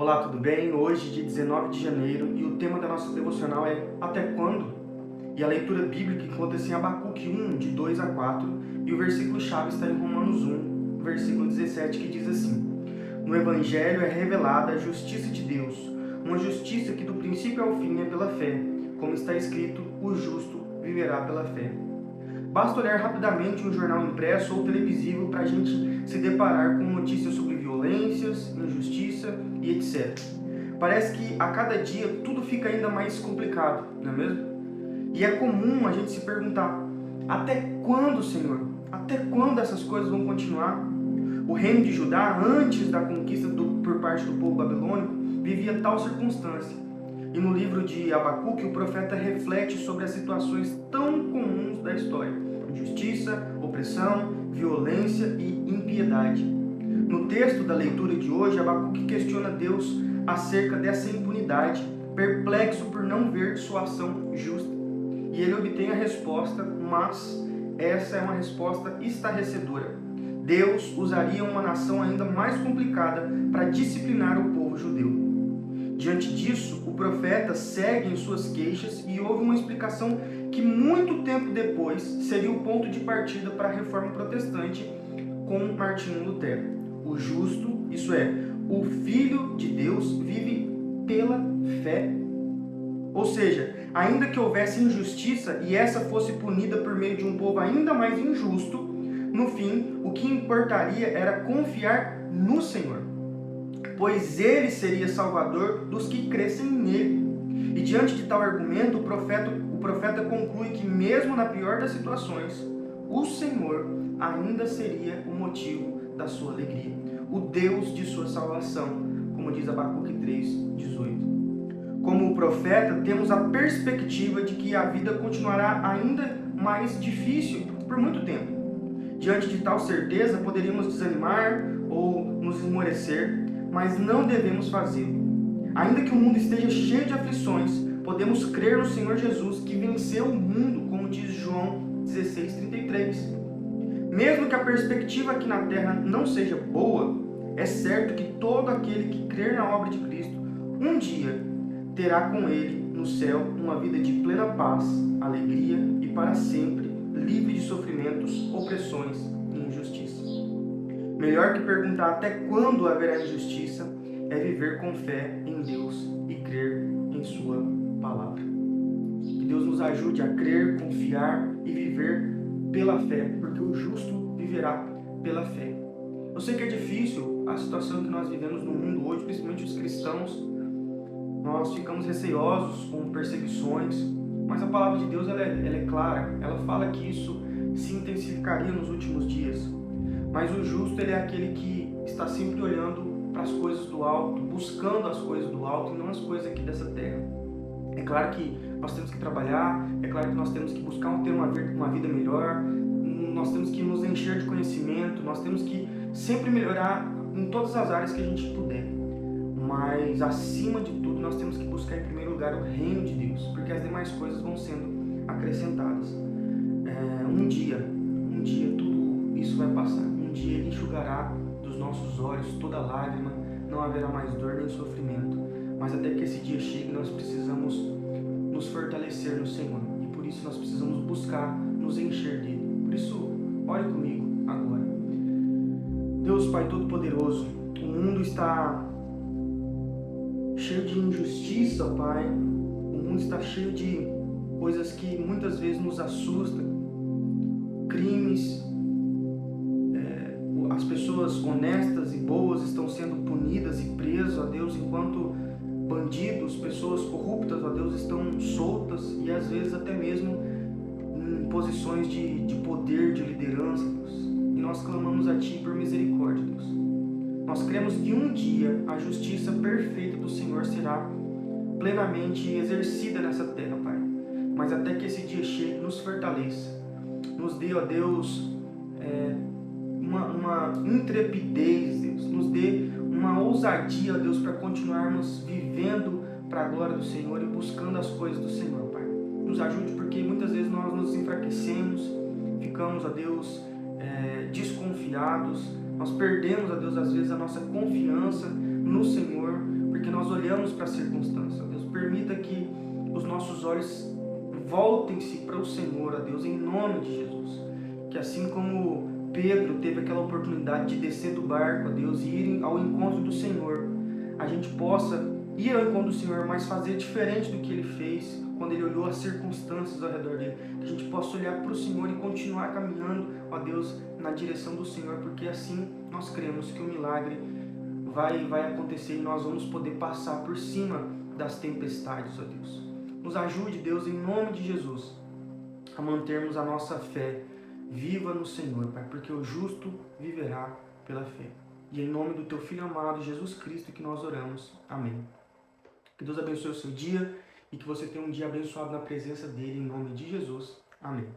Olá, tudo bem? Hoje, dia 19 de janeiro, e o tema da nossa devocional é Até Quando? E a leitura bíblica encontra-se em Abacuque 1, de 2 a 4, e o versículo-chave está em Romanos 1, versículo 17, que diz assim: No Evangelho é revelada a justiça de Deus, uma justiça que do princípio ao fim é pela fé, como está escrito, o justo viverá pela fé. Basta olhar rapidamente um jornal impresso ou televisivo para a gente se deparar com notícias sobre violências, injustiça e etc. Parece que a cada dia tudo fica ainda mais complicado, não é mesmo? E é comum a gente se perguntar, até quando, Senhor? Até quando essas coisas vão continuar? O reino de Judá, antes da conquista por parte do povo babilônico, vivia tal circunstância. E no livro de Abacuque, o profeta reflete sobre as situações tão comuns da história: injustiça, opressão, violência e impiedade. No texto da leitura de hoje, Abacuque questiona Deus acerca dessa impunidade, perplexo por não ver sua ação justa. E ele obtém a resposta, mas essa é uma resposta estarrecedora. Deus usaria uma nação ainda mais complicada para disciplinar o povo judeu. Diante disso, o profeta segue em suas queixas e houve uma explicação que muito tempo depois seria o ponto de partida para a reforma protestante com Martinho Lutero. O justo, isso é, o Filho de Deus, vive pela fé. Ou seja, ainda que houvesse injustiça e essa fosse punida por meio de um povo ainda mais injusto, no fim, o que importaria era confiar no Senhor, pois Ele seria salvador dos que crescem nele. E diante de tal argumento, o profeta conclui que mesmo na pior das situações, o Senhor ainda seria o motivo da sua alegria, o Deus de sua salvação, como diz Abacuque 3:18. Como o profeta, temos a perspectiva de que a vida continuará ainda mais difícil por muito tempo. Diante de tal certeza, poderíamos desanimar ou nos esmorecer, mas não devemos fazê-lo. Ainda que o mundo esteja cheio de aflições, podemos crer no Senhor Jesus, que venceu o mundo, como diz João 16:33. Mesmo que a perspectiva aqui na terra não seja boa, é certo que todo aquele que crer na obra de Cristo, um dia terá com Ele no céu uma vida de plena paz, alegria e para sempre livre de sofrimentos, opressões e injustiça. Melhor que perguntar até quando haverá injustiça é viver com fé em Deus e crer em sua palavra. Que Deus nos ajude a crer, confiar e viver pela fé, porque o justo viverá pela fé. Eu sei que é difícil a situação que nós vivemos no mundo hoje, principalmente os cristãos. Nós ficamos receosos com perseguições, mas a palavra de Deus ela é clara. Ela fala que isso se intensificaria nos últimos dias. Mas o justo ele é aquele que está sempre olhando para as coisas do alto, buscando as coisas do alto e não as coisas aqui dessa terra. É claro que nós temos que trabalhar, é claro que nós temos que buscar ter uma vida melhor, nós temos que nos encher de conhecimento, nós temos que sempre melhorar em todas as áreas que a gente puder. Mas, acima de tudo, nós temos que buscar em primeiro lugar o reino de Deus, porque as demais coisas vão sendo acrescentadas. Um dia tudo isso vai passar. Um dia Ele enxugará dos nossos olhos toda lágrima, não haverá mais dor nem sofrimento. Mas até que esse dia chegue, nós precisamos nos fortalecer no Senhor. E por isso nós precisamos buscar nos encher dEle. Por isso, ore comigo agora. Deus Pai Todo-Poderoso, o mundo está cheio de injustiça, Pai. O mundo está cheio de coisas que muitas vezes nos assustam. Crimes. As pessoas honestas e boas estão sendo punidas e presas, ó Deus, enquanto bandidos, pessoas corruptas, ó Deus, estão soltas e às vezes até mesmo em posições de poder, de liderança, Deus. E nós clamamos a Ti por misericórdia, Deus. Nós cremos que um dia a justiça perfeita do Senhor será plenamente exercida nessa terra, Pai. Mas até que esse dia chegue, nos fortaleça. Nos dê, ó Deus, uma intrepidez, Deus. Nos dê uma ousadia, ó Deus, para continuarmos vivendo para a glória do Senhor e buscando as coisas do Senhor, Pai. Nos ajude, porque muitas vezes nós nos enfraquecemos, ficamos, ó Deus, desconfiados. Nós perdemos, ó Deus, às vezes a nossa confiança no Senhor, porque nós olhamos para a circunstância. Ó Deus, permita que os nossos olhos voltem-se para o Senhor, ó Deus, em nome de Jesus. Que assim como Pedro teve aquela oportunidade de descer do barco, ó Deus, e ir ao encontro do Senhor, a gente possa ir ao encontro do Senhor, mas fazer diferente do que ele fez quando ele olhou as circunstâncias ao redor dele. Que a gente possa olhar para o Senhor e continuar caminhando, ó Deus, na direção do Senhor, porque assim nós cremos que o milagre vai acontecer e nós vamos poder passar por cima das tempestades, ó Deus. Nos ajude, Deus, em nome de Jesus, a mantermos a nossa fé viva no Senhor, Pai, porque o justo viverá pela fé. E em nome do Teu Filho amado, Jesus Cristo, que nós oramos. Amém. Que Deus abençoe o seu dia e que você tenha um dia abençoado na presença dEle, em nome de Jesus. Amém.